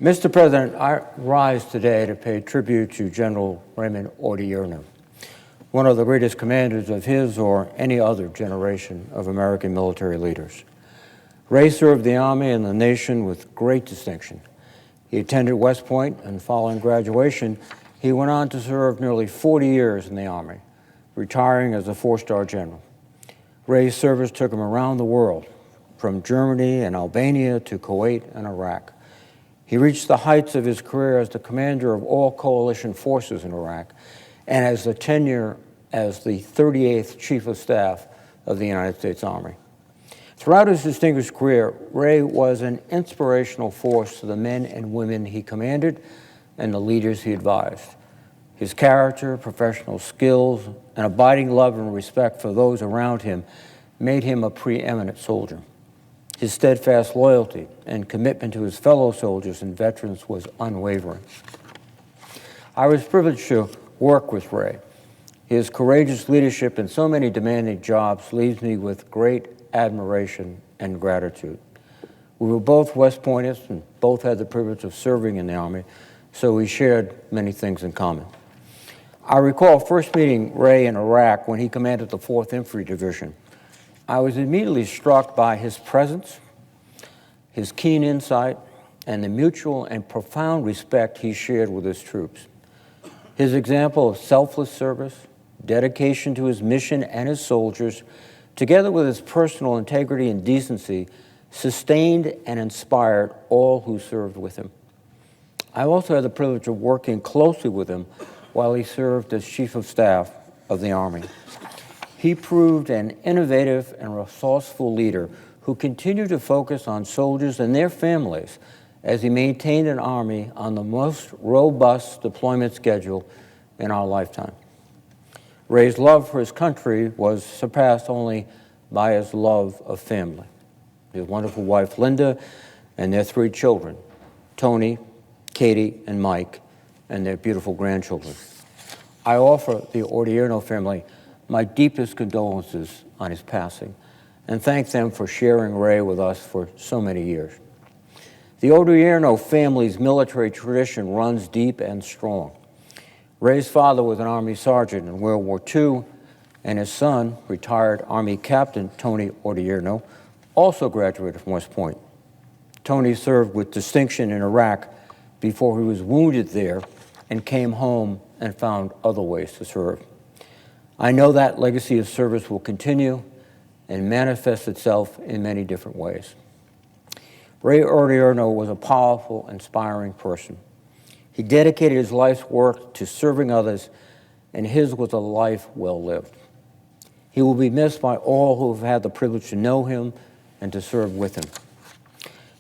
Mr. President, I rise today to pay tribute to General Ray Odierno, one of the greatest commanders of his or any other generation of American military leaders. Ray served the Army and the nation with great distinction. He attended West Point, and following graduation, he went on to serve nearly 40 years in the Army, retiring as a four-star general. Ray's service took him around the world, from Germany and Albania to Kuwait and Iraq. He reached the heights of his career as the commander of all coalition forces in Iraq and as the tenure as the 38th Chief of Staff of the United States Army. Throughout his distinguished career, Ray was an inspirational force to the men and women he commanded and the leaders he advised. His character, professional skills, and abiding love and respect for those around him made him a preeminent soldier. His steadfast loyalty and commitment to his fellow soldiers and veterans was unwavering. I was privileged to work with Ray. His courageous leadership in so many demanding jobs leaves me with great admiration and gratitude. We were both West Pointers and both had the privilege of serving in the Army, so we shared many things in common. I recall first meeting Ray in Iraq when he commanded the 4th Infantry Division. I was immediately struck by his presence, his keen insight, and the mutual and profound respect he shared with his troops. His example of selfless service, dedication to his mission and his soldiers, together with his personal integrity and decency, sustained and inspired all who served with him. I also had the privilege of working closely with him while he served as Chief of Staff of the Army. He proved an innovative and resourceful leader who continued to focus on soldiers and their families as he maintained an Army on the most robust deployment schedule in our lifetime. Ray's love for his country was surpassed only by his love of family. His wonderful wife, Linda, and their 3 children, Tony, Katie, and Mike, and their beautiful grandchildren. I offer the Odierno family my deepest condolences on his passing and thank them for sharing Ray with us for so many years. The Odierno family's military tradition runs deep and strong. Ray's father was an Army sergeant in World War II, and his son, retired Army Captain Tony Odierno, also graduated from West Point. Tony served with distinction in Iraq before he was wounded there and came home and found other ways to serve. I know that legacy of service will continue and manifest itself in many different ways. Ray Odierno was a powerful, inspiring person. He dedicated his life's work to serving others, and his was a life well lived. He will be missed by all who have had the privilege to know him and to serve with him.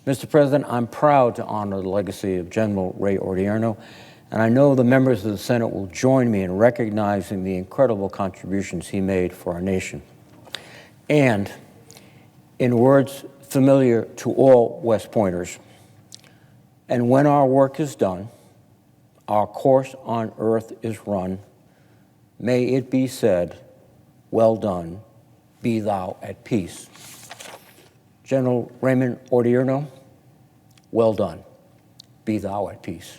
Mr. President, I'm proud to honor the legacy of General Ray Odierno, and I know the members of the Senate will join me in recognizing the incredible contributions he made for our nation. And, in words familiar to all West Pointers, and when our work is done, our course on earth is run, may it be said, well done, be thou at peace. General Raymond Odierno, well done, be thou at peace.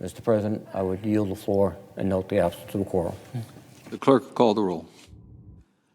Mr. President, I would yield the floor and note the absence of a quorum. The clerk will call the roll.